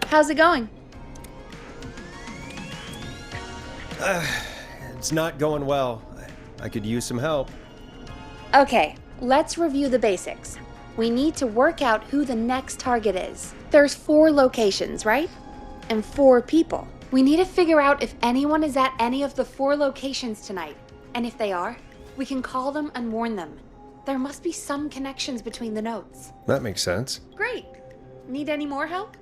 How's it going? It's not going well. I could use some help. Okay, let's review the basics. We need to work out who the next target is. There's 4 locations, right? And 4 people. We need to figure out if anyone is at any of the 4 locations tonight. And if they are, we can call them and warn them. There must be some connections between the notes. That makes sense. Great. Need any more help?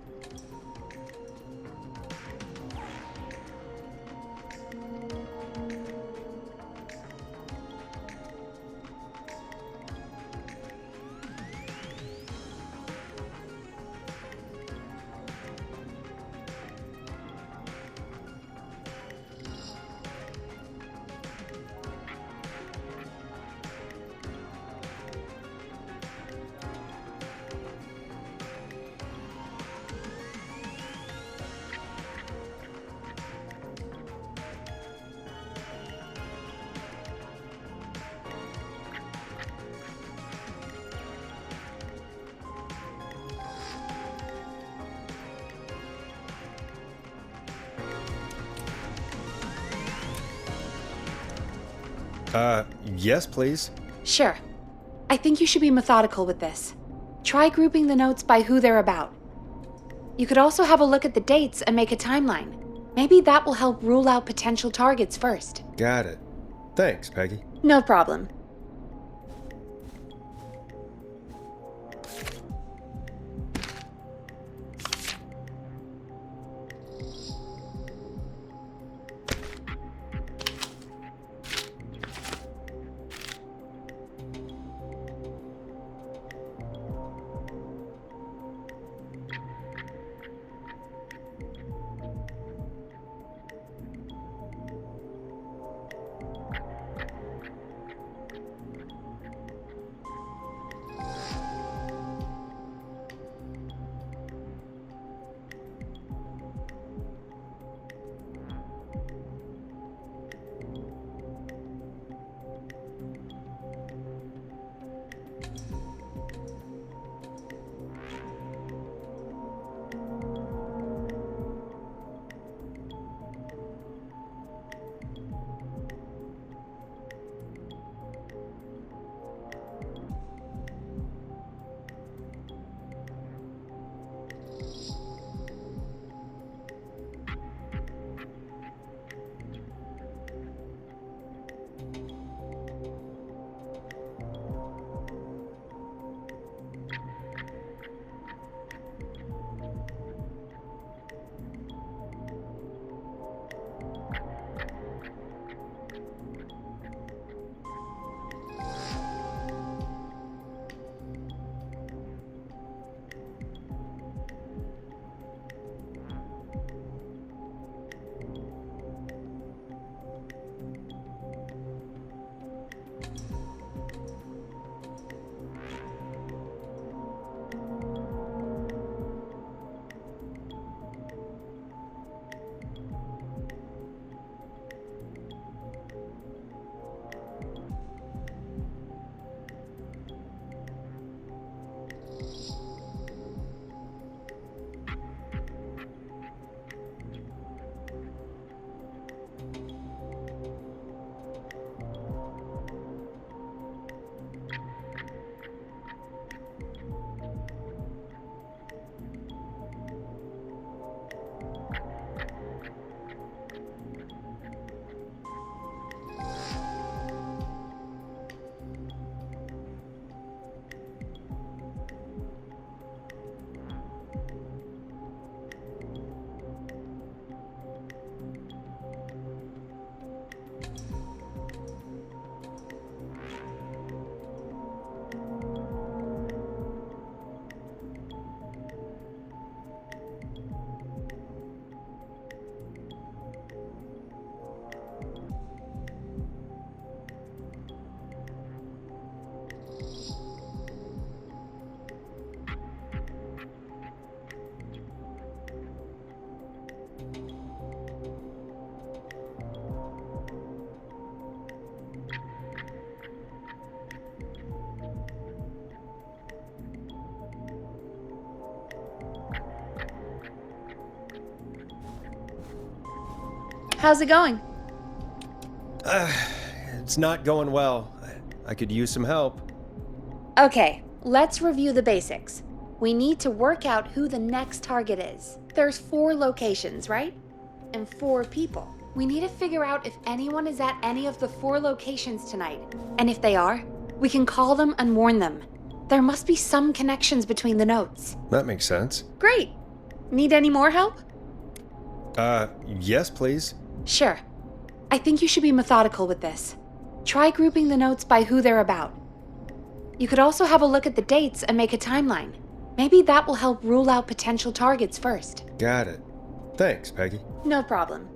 Yes, please. Sure. I think you should be methodical with this. Try grouping the notes by who they're about. You could also have a look at the dates and make a timeline. Maybe that will help rule out potential targets first. Got it. Thanks, Peggy. No problem. How's it going? It's not going well. I could use some help. Okay, let's review the basics. We need to work out who the next target is. There's 4 locations, right? And 4 people. We need to figure out if anyone is at any of the 4 locations tonight. And if they are, we can call them and warn them. There must be some connections between the notes. That makes sense. Great. Need any more help? Yes, please. Sure. I think you should be methodical with this. Try grouping the notes by who they're about. You could also have a look at the dates and make a timeline. Maybe that will help rule out potential targets first. Got it. Thanks, Peggy. No problem.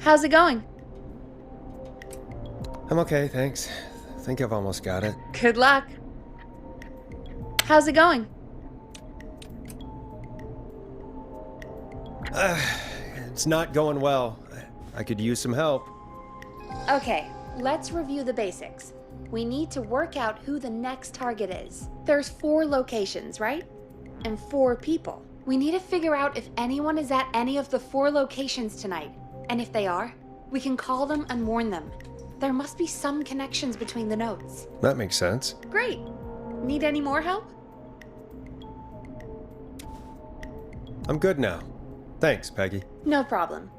How's it going? I'm okay, thanks. Think I've almost got it. Good luck. How's it going? It's not going well. I could use some help. Okay, let's review the basics. We need to work out who the next target is. There's 4 locations, right? And 4 people. We need to figure out if anyone is at any of the 4 locations tonight. And if they are, we can call them and warn them. There must be some connections between the notes. That makes sense. Great. Need any more help? I'm good now. Thanks, Peggy. No problem.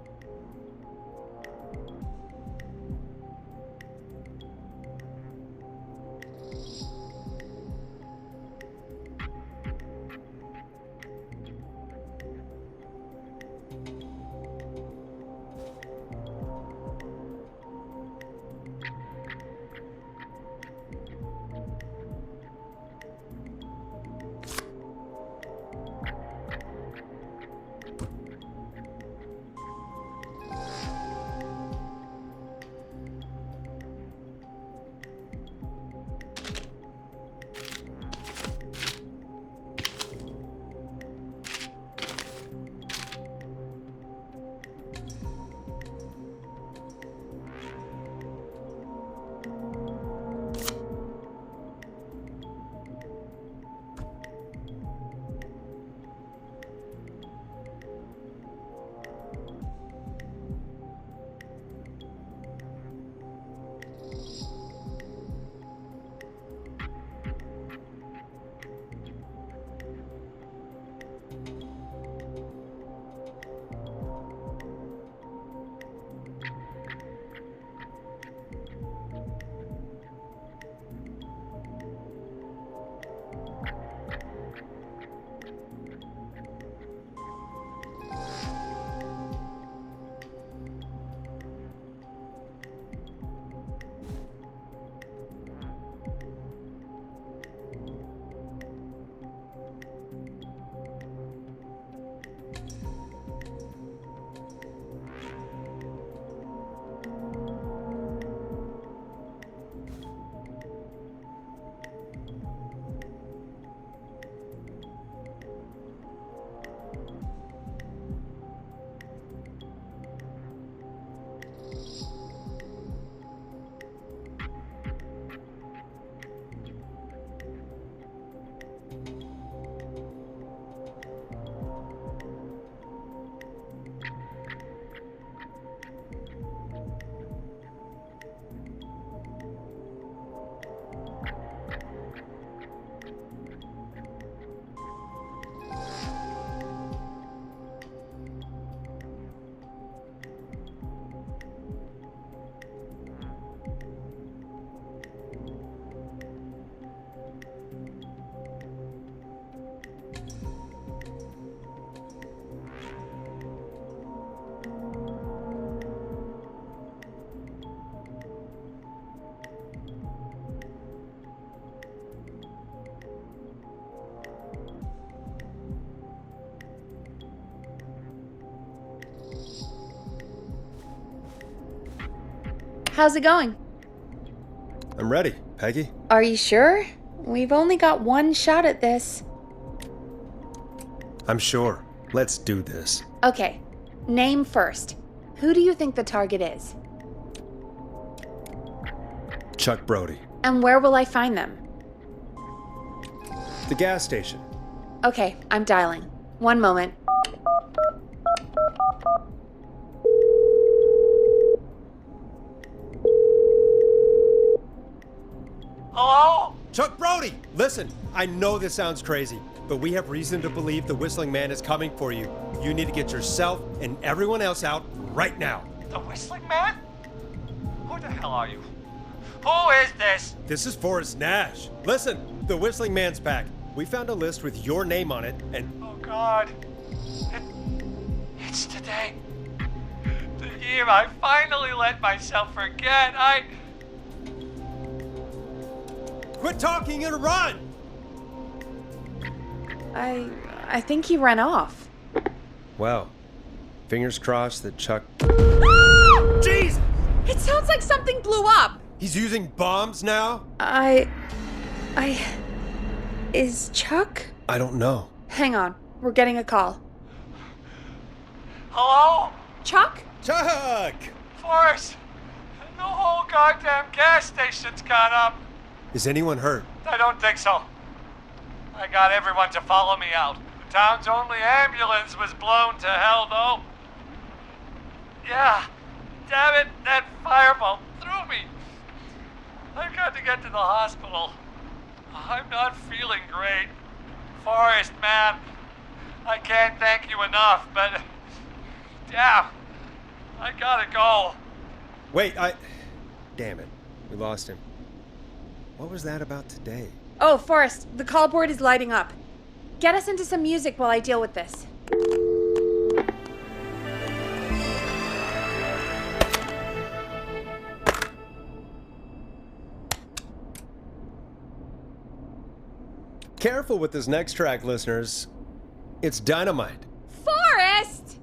How's it going? I'm ready, Peggy. Are you sure? We've only got one shot at this. I'm sure. Let's do this. Okay, name first. Who do you think the target is? Chuck Brody. And where will I find them? The gas station. Okay, I'm dialing. One moment. Hello? Chuck Brody! Listen, I know this sounds crazy, but we have reason to believe the Whistling Man is coming for you. You need to get yourself and everyone else out right now. The Whistling Man? Who the hell are you? Who is this? This is Forrest Nash. Listen, the Whistling Man's back. We found a list with your name on it, and Oh God. It's today. The year I finally let myself forget. quit talking and run! I think he ran off. Well, fingers crossed that Chuck... Ah! Jeez! It sounds like something blew up. He's using bombs now? Is Chuck? I don't know. Hang on. We're getting a call. Hello? Chuck? Chuck! Forrest, the whole goddamn gas station's gone up. Is anyone hurt? I don't think so. I got everyone to follow me out. The town's only ambulance was blown to hell, though. Yeah, damn it, that fireball threw me. I've got to get to the hospital. I'm not feeling great. Forrest, man, I can't thank you enough, but damn, I gotta go. Wait, Damn it. We lost him. What was that about today? Oh, Forrest, the call board is lighting up. Get us into some music while I deal with this. Careful with this next track, listeners. It's dynamite. Forrest!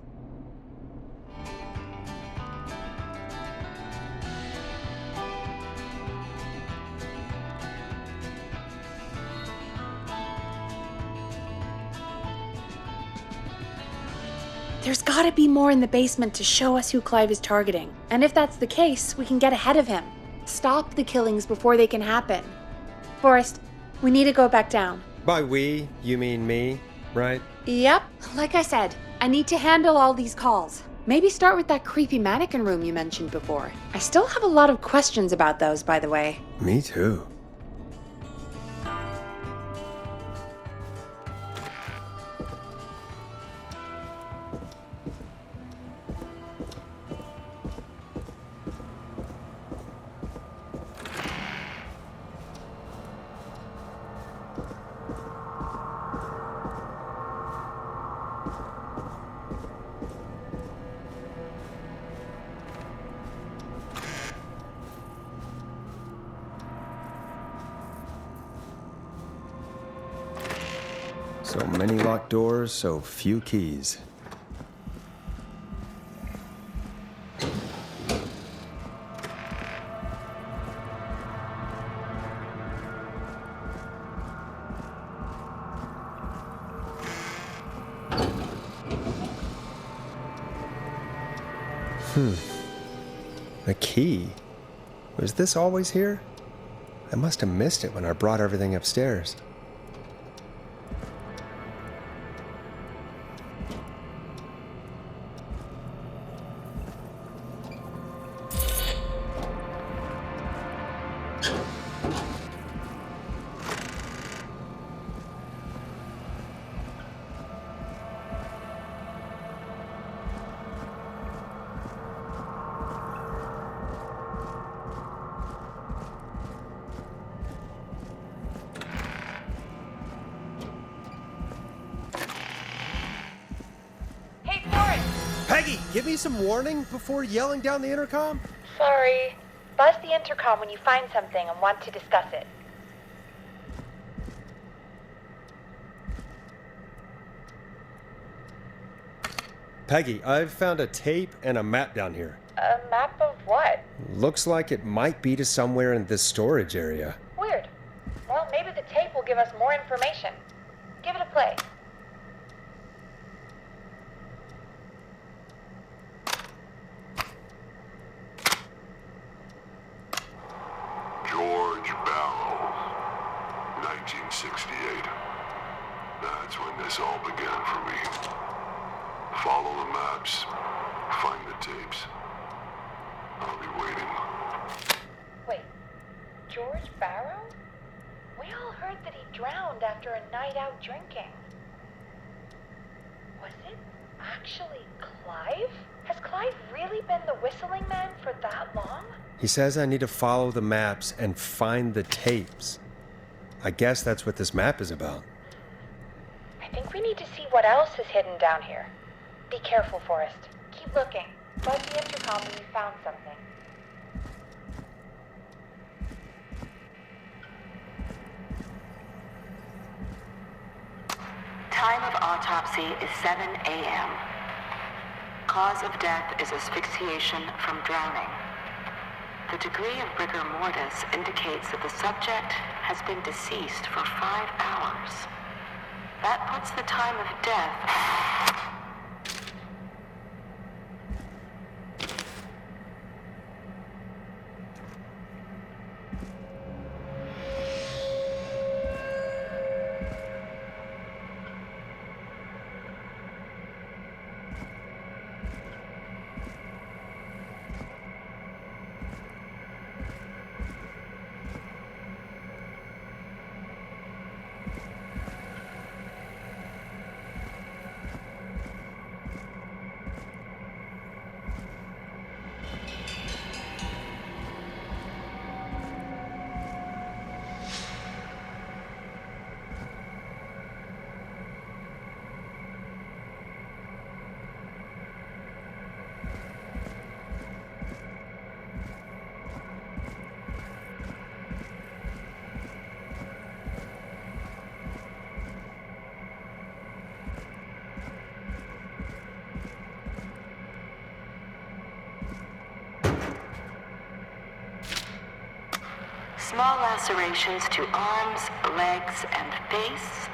There's gotta be more in the basement to show us who Clive is targeting. And if that's the case, we can get ahead of him. Stop the killings before they can happen. Forrest, we need to go back down. By we, you mean me, right? Yep, like I said, I need to handle all these calls. Maybe start with that creepy mannequin room you mentioned before. I still have a lot of questions about those, by the way. Me too. So many locked doors, so few keys. A key? Was this always here? I must have missed it when I brought everything upstairs. Peggy, give me some warning before yelling down the intercom. Sorry. Buzz the intercom when you find something and want to discuss it. Peggy, I've found a tape and a map down here. A map of what? Looks like it might be to somewhere in this storage area. Weird. Well, maybe the tape will give us more information. Give it a play. George Barrow, 1968. That's when this all began for me. Follow the maps, find the tapes. I'll be waiting. Wait, George Barrow? We all heard that he drowned after a night out drinking. Was it actually Clive? Has Clive really been the Whistling Man for that long? He says I need to follow the maps and find the tapes. I guess that's what this map is about. I think we need to see what else is hidden down here. Be careful, Forrest. Keep looking. Buzz the intercom when you found something. Time of autopsy is 7 a.m. Cause of death is asphyxiation from drowning. The degree of rigor mortis indicates that the subject has been deceased for 5 hours. That puts the time of death... Small lacerations to arms, legs, and face,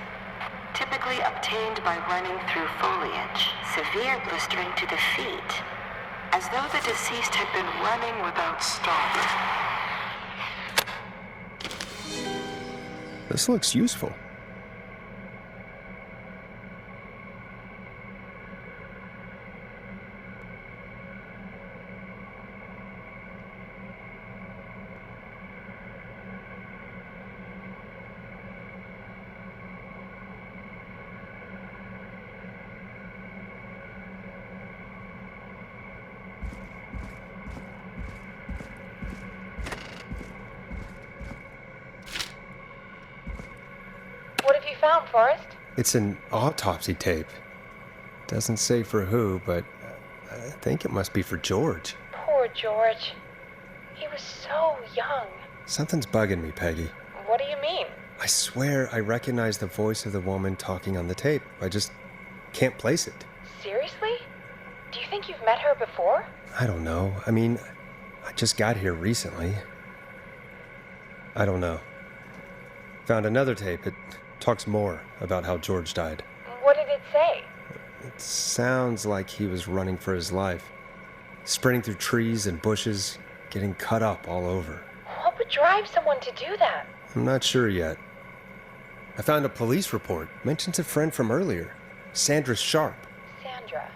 typically obtained by running through foliage. Severe blistering to the feet, as though the deceased had been running without stopping. This looks useful. What have you found, Forrest? It's an autopsy tape. Doesn't say for who, but I think it must be for George. Poor George. He was so young. Something's bugging me, Peggy. What do you mean? I swear I recognize the voice of the woman talking on the tape. I just can't place it. Seriously? Do you think you've met her before? I don't know. I mean, I just got here recently. I don't know. Found another tape. It talks more about how George died. What did it say? It sounds like he was running for his life. Sprinting through trees and bushes, getting cut up all over. What would drive someone to do that? I'm not sure yet. I found a police report. Mentions a friend from earlier. Sandra Sharp. Sandra.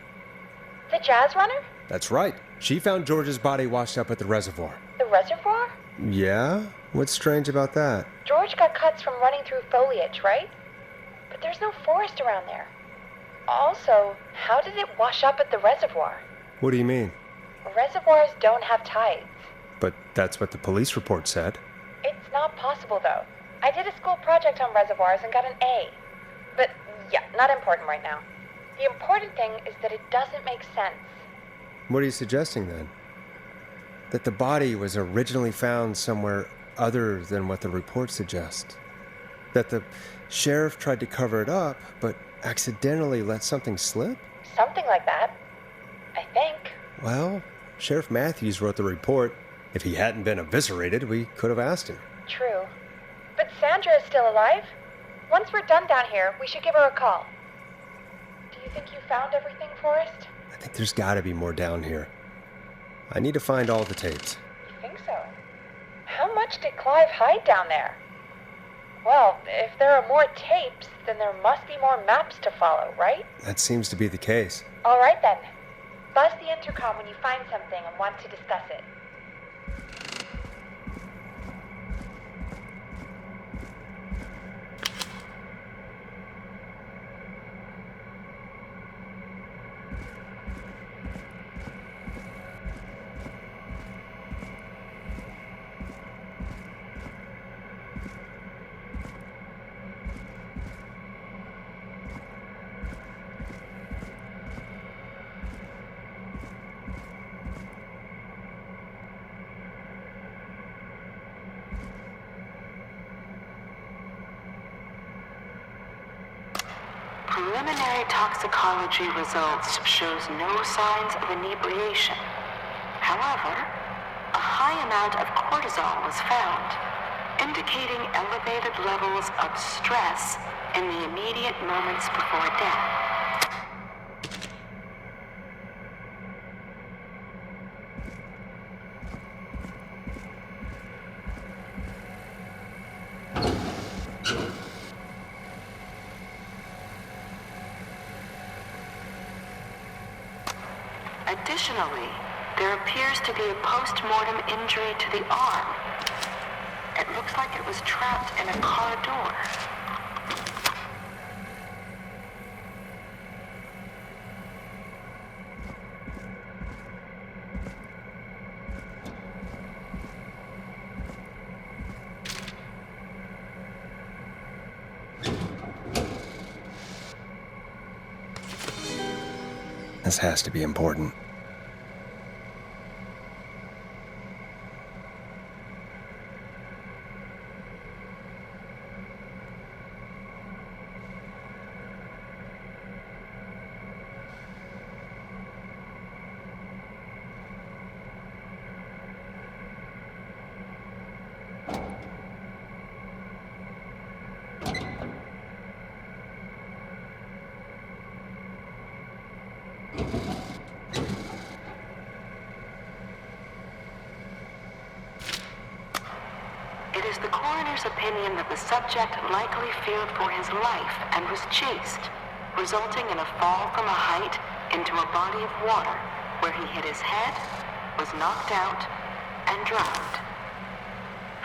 The jazz runner? That's right. She found George's body washed up at the reservoir. The reservoir? Yeah? What's strange about that? George got cuts from running through foliage, right? But there's no forest around there. Also, how did it wash up at the reservoir? What do you mean? Reservoirs don't have tides. But that's what the police report said. It's not possible, though. I did a school project on reservoirs and got an A. But, yeah, not important right now. The important thing is that it doesn't make sense. What are you suggesting then? That the body was originally found somewhere other than what the report suggests? That the sheriff tried to cover it up, but accidentally let something slip? Something like that. I think. Well, Sheriff Matthews wrote the report. If he hadn't been eviscerated, we could have asked him. True. But Sandra is still alive? Once we're done down here, we should give her a call. Do you think you found everything, Forrest? I think there's gotta be more down here. I need to find all the tapes. You think so? How much did Clive hide down there? Well, if there are more tapes, then there must be more maps to follow, right? That seems to be the case. All right, then. Buzz the intercom when you find something and want to discuss it. Preliminary toxicology results shows no signs of inebriation. However, a high amount of cortisol was found, indicating elevated levels of stress in the immediate moments before death. Additionally, there appears to be a post-mortem injury to the arm. It looks like it was trapped in a car door. This has to be important. It is the coroner's opinion that the subject likely feared for his life and was chased, resulting in a fall from a height into a body of water, where he hit his head, was knocked out, and drowned.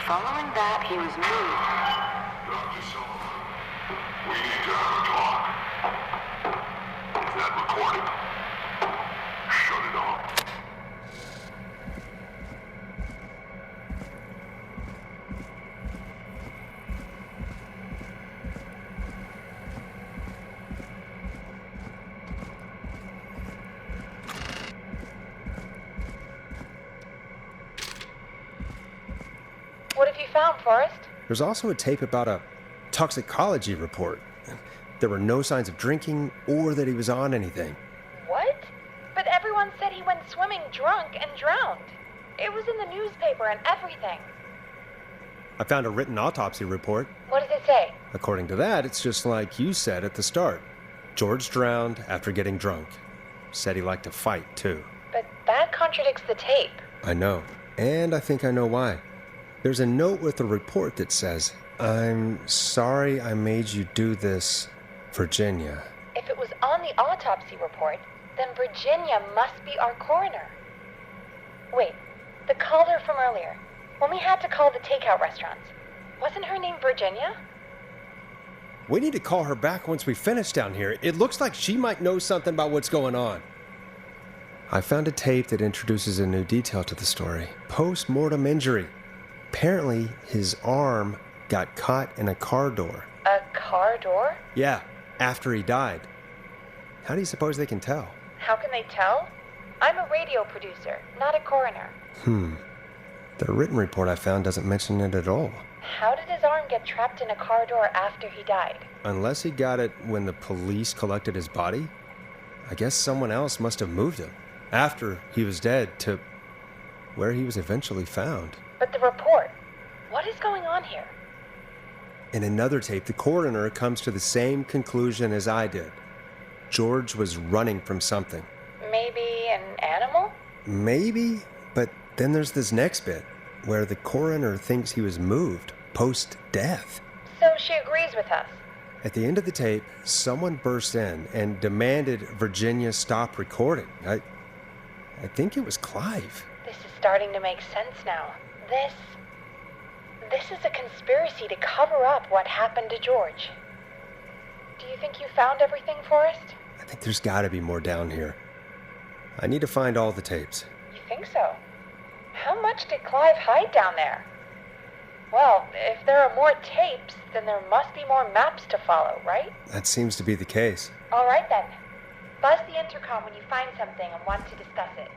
Following that, he was moved. Dr. Sullivan, we need to have a talk. Is that recording? Shut it off. What have you found, Forrest? There's also a tape about a toxicology report. There were no signs of drinking or that he was on anything. What? But everyone said he went swimming drunk and drowned. It was in the newspaper and everything. I found a written autopsy report. What does it say? According to that, it's just like you said at the start. George drowned after getting drunk. Said he liked to fight, too. But that contradicts the tape. I know. And I think I know why. There's a note with the report that says, "I'm sorry I made you do this, Virginia." If it was on the autopsy report, then Virginia must be our coroner. Wait, the caller from earlier, when we had to call the takeout restaurants, wasn't her name Virginia? We need to call her back once we finish down here. It looks like she might know something about what's going on. I found a tape that introduces a new detail to the story. Post-mortem injury. Apparently, his arm got caught in a car door. A car door? Yeah, after he died. How do you suppose they can tell? How can they tell? I'm a radio producer, not a coroner. The written report I found doesn't mention it at all. How did his arm get trapped in a car door after he died? Unless he got it when the police collected his body, I guess someone else must have moved him after he was dead to where he was eventually found. But the report, what is going on here? In another tape, the coroner comes to the same conclusion as I did. George was running from something. Maybe an animal? Maybe, but then there's this next bit where the coroner thinks he was moved post-death. So she agrees with us. At the end of the tape, someone burst in and demanded Virginia stop recording. I think it was Clive. This is starting to make sense now. This is a conspiracy to cover up what happened to George. Do you think you found everything, Forrest? I think there's gotta be more down here. I need to find all the tapes. You think so? How much did Clive hide down there? Well, if there are more tapes, then there must be more maps to follow, right? That seems to be the case. All right then. Buzz the intercom when you find something and want to discuss it.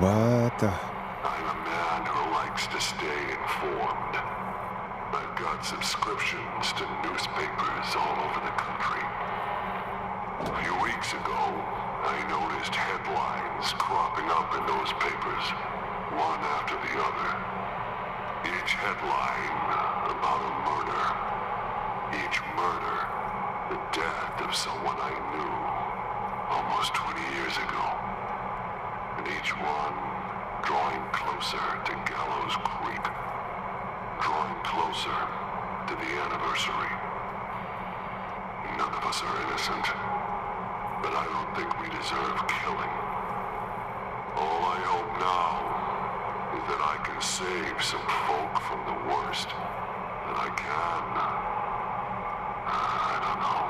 What the? I'm a man who likes to stay informed. I've got subscriptions to newspapers all over the country. A few weeks ago, I noticed headlines cropping up in those papers, one after the other. Each headline about a murder. Each murder, the death of someone I knew almost 20 years ago. And each one drawing closer to Gallows Creek. Drawing closer to the anniversary. None of us are innocent, but I don't think we deserve killing. All I hope now is that I can save some folk from the worst that I can. I don't know.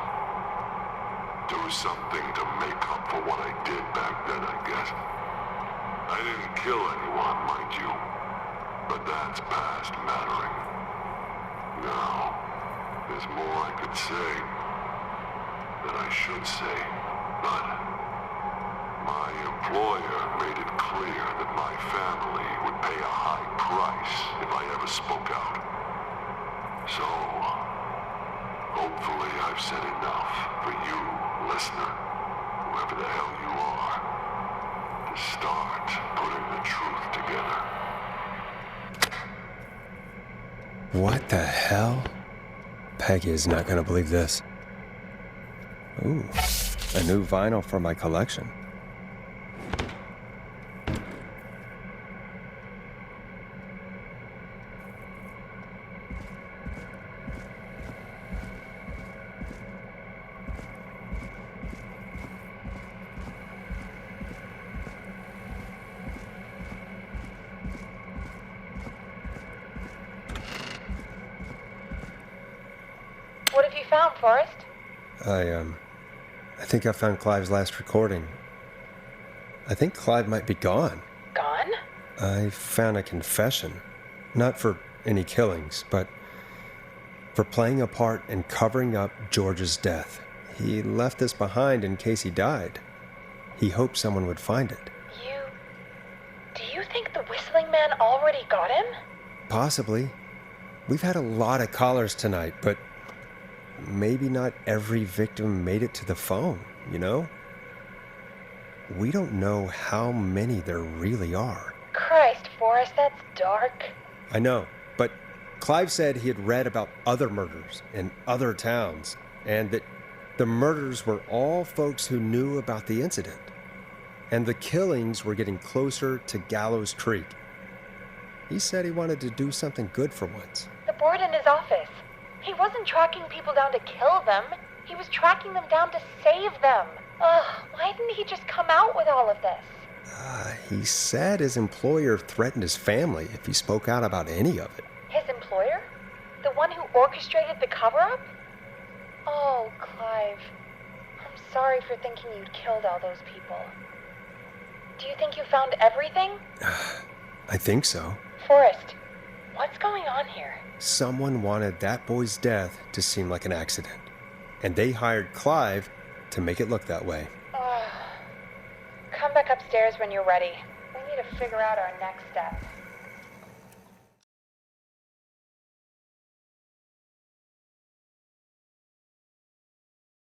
Do something to make up for what I did back then, I guess. I didn't kill anyone, mind you, but that's past mattering. Now, there's more I could say, that I should say, but my employer made it clear that my family would pay a high price if I ever spoke out. So, hopefully I've said enough for you, listener, whoever the hell you are, to start putting the truth together. What the hell? Peggy is not gonna believe this. Ooh, a new vinyl for my collection. What have you found, Forrest? I think I found Clive's last recording. I think Clive might be gone. Gone? I found a confession. Not for any killings, but for playing a part in covering up George's death. He left this behind in case he died. He hoped someone would find it. Do you think the Whistling Man already got him? Possibly. We've had a lot of callers tonight, but maybe not every victim made it to the phone, you know? We don't know how many there really are. Christ, Forrest, that's dark. I know, but Clive said he had read about other murders in other towns, and that the murders were all folks who knew about the incident. And the killings were getting closer to Gallows Creek. He said he wanted to do something good for once. The board in his office. He wasn't tracking people down to kill them. He was tracking them down to save them. Ugh, why didn't he just come out with all of this? He said his employer threatened his family if he spoke out about any of it. His employer? The one who orchestrated the cover-up? Oh, Clive. I'm sorry for thinking you'd killed all those people. Do you think you found everything? I think so. Forrest, what's going on here? Someone wanted that boy's death to seem like an accident, and they hired Clive to make it look that way. Come back upstairs when you're ready. We need to figure out our next step.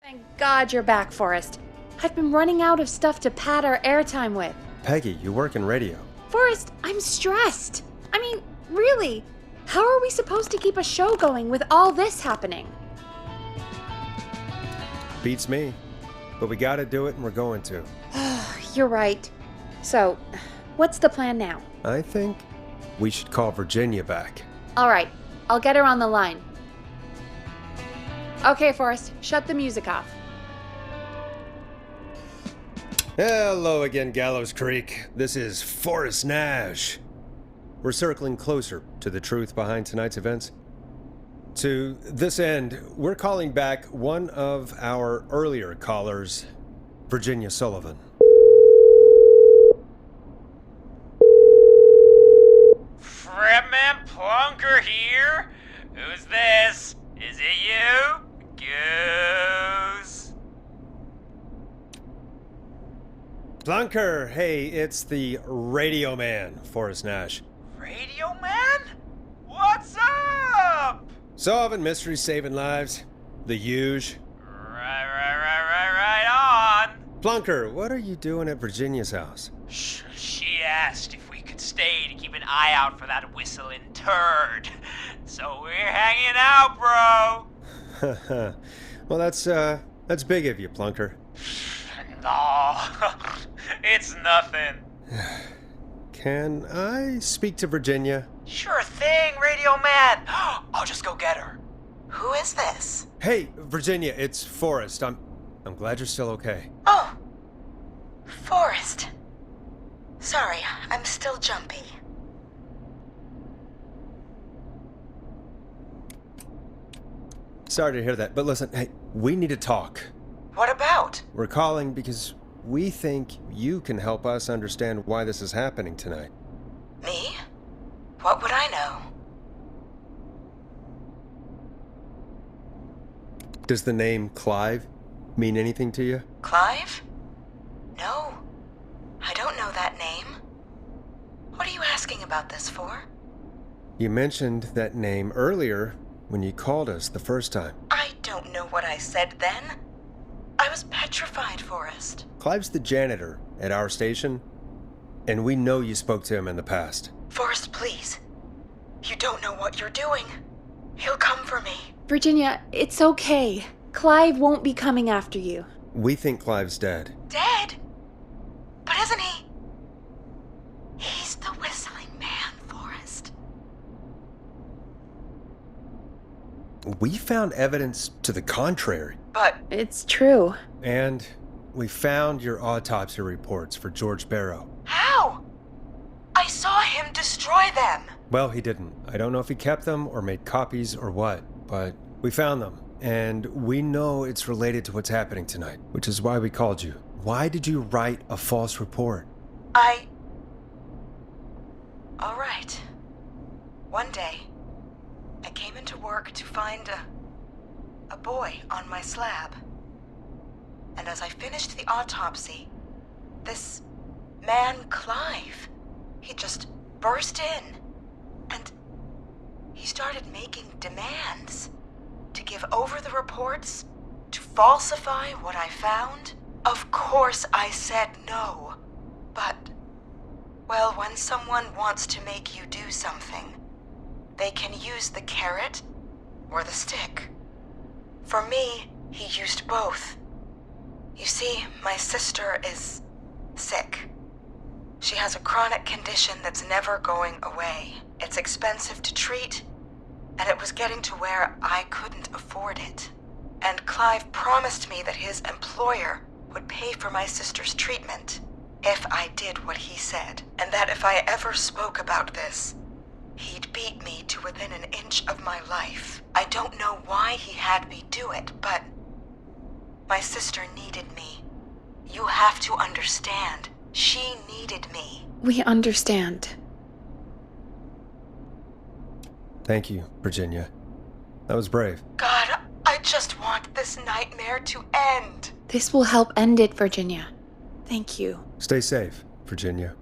Thank God you're back, Forrest. I've been running out of stuff to pad our airtime with. Peggy, you work in radio. Forrest, I'm stressed. I mean, really, how are we supposed to keep a show going with all this happening? Beats me. But we gotta do it, and we're going to. You're right. So, what's the plan now? I think we should call Virginia back. All right, I'll get her on the line. Okay, Forrest, shut the music off. Hello again, Gallows Creek. This is Forrest Nash. We're circling closer to the truth behind tonight's events. To this end, we're calling back one of our earlier callers, Virginia Sullivan. Fredman Plunker here? Who's this? Is it you? Goose? Plunker, hey, it's the Radio Man, Forrest Nash. Radio Man? What's up? Solving mysteries, saving lives. The huge. Right on. Plunker, what are you doing at Virginia's house? She asked if we could stay to keep an eye out for that whistling turd. So we're hanging out, bro. Well, that's big of you, Plunker. No, it's nothing. Can I speak to Virginia? Sure thing, Radio Man. I'll just go get her. Who is this? Hey, Virginia, it's Forrest. I'm glad you're still okay. Oh, Forrest. Sorry, I'm still jumpy. Sorry to hear that, but listen, hey, we need to talk. What about? We're calling because we think you can help us understand why this is happening tonight. Me? What would I know? Does the name Clive mean anything to you? Clive? No, I don't know that name. What are you asking about this for? You mentioned that name earlier when you called us the first time. I don't know what I said then. I was petrified, Forrest. Clive's the janitor at our station, and we know you spoke to him in the past. Forrest, please. You don't know what you're doing. He'll come for me. Virginia, it's okay. Clive won't be coming after you. We think Clive's dead. Dead? But isn't he? He's the whistling man, Forrest. We found evidence to the contrary. But It's true. And we found your autopsy reports for George Barrow. how? I saw him destroy them. Well, he didn't. I don't know if he kept them or made copies or what, but we found them. And we know it's related to what's happening tonight, which is why we called you. Why did you write a false report? All right. One day, I came into work to find a boy on my slab. And as I finished the autopsy, this man, Clive, he just burst in. And he started making demands to give over the reports, to falsify what I found. Of course I said no. But, well, when someone wants to make you do something, they can use the carrot or the stick. For me, he used both. You see, my sister is sick. She has a chronic condition that's never going away. It's expensive to treat, and it was getting to where I couldn't afford it. And Clive promised me that his employer would pay for my sister's treatment if I did what he said, and that if I ever spoke about this, he'd beat me to within an inch of my life. I don't know why he had me do it, but my sister needed me. You have to understand. She needed me. We understand. Thank you, Virginia. That was brave. God, I just want this nightmare to end. This will help end it, Virginia. Thank you. Stay safe, Virginia.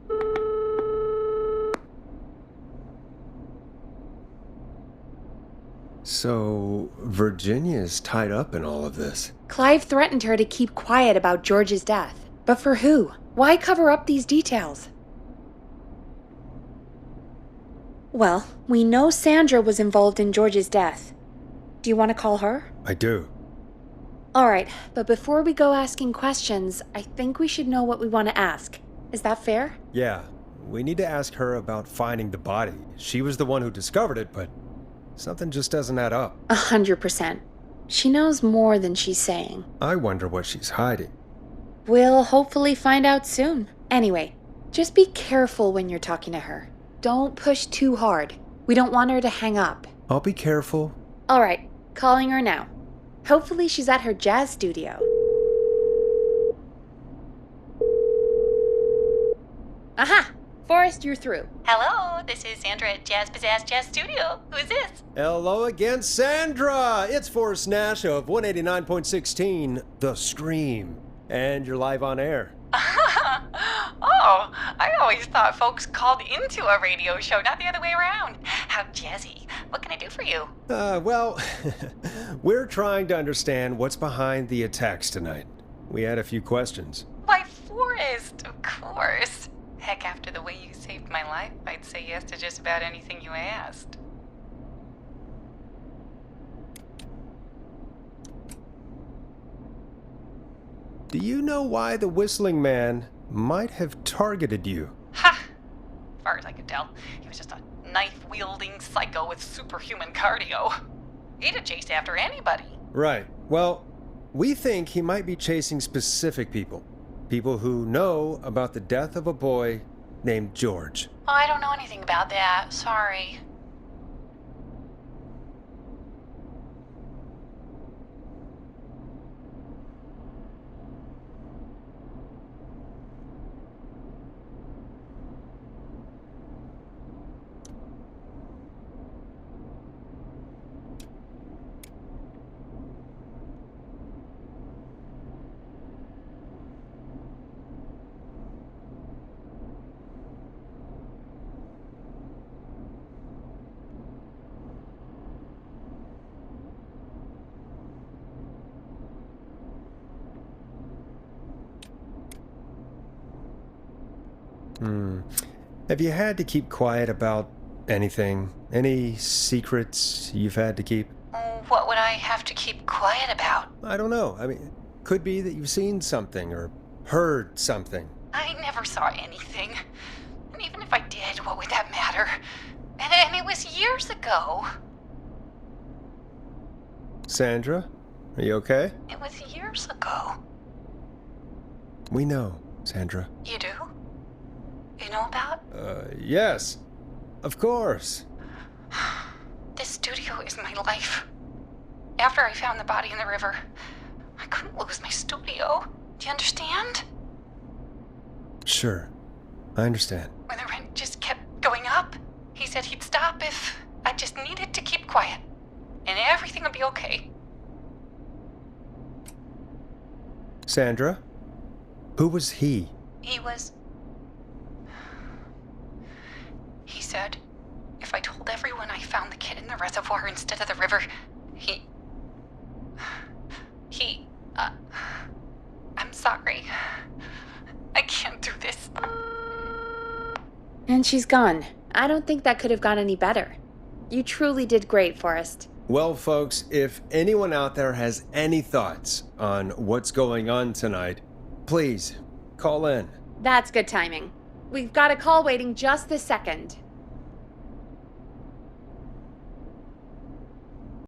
So, Virginia's tied up in all of this. Clive threatened her to keep quiet about George's death. But for who? Why cover up these details? Well, we know Sandra was involved in George's death. Do you want to call her? I do. Alright, but before we go asking questions, I think we should know what we want to ask. Is that fair? Yeah, we need to ask her about finding the body. She was the one who discovered it, but something just doesn't add up. 100%. She knows more than she's saying. I wonder what she's hiding. We'll hopefully find out soon. Anyway, just be careful when you're talking to her. Don't push too hard. We don't want her to hang up. I'll be careful. Alright, calling her now. Hopefully she's at her jazz studio. Aha! Forrest, you're through. Hello, this is Sandra at Jazz Pizzazz Jazz Studio. Who's this? Hello again, Sandra! It's Forrest Nash of 189.16, The Scream. And you're live on air. Oh, I always thought folks called into a radio show, not the other way around. How jazzy. What can I do for you? Well, we're trying to understand what's behind the attacks tonight. We had a few questions. Why, Forrest, of course. Heck, after the way you saved my life, I'd say yes to just about anything you asked. Do you know why the Whistling Man might have targeted you? Ha! As far as I could tell, he was just a knife-wielding psycho with superhuman cardio. He'd have chased after anybody. Right. Well, we think he might be chasing specific people. People who know about the death of a boy named George. Oh, I don't know anything about that. Sorry. Have you had to keep quiet about anything? Any secrets you've had to keep? What would I have to keep quiet about? I don't know. I mean, could be that you've seen something or heard something. I never saw anything. And even if I did, what would that matter? And it was years ago. Sandra, are you okay? It was years ago. We know, Sandra. You do? You know about? Yes. Of course. This studio is my life. After I found the body in the river, I couldn't lose my studio. Do you understand? Sure. I understand. When the rent just kept going up, he said he'd stop if I just needed to keep quiet. And everything would be okay. Sandra? Who was he? He said, if I told everyone I found the kid in the reservoir instead of the river, I'm sorry. I can't do this. And she's gone. I don't think that could have gone any better. You truly did great, Forrest. Well, folks, if anyone out there has any thoughts on what's going on tonight, please call in. That's good timing. We've got a call waiting just this second.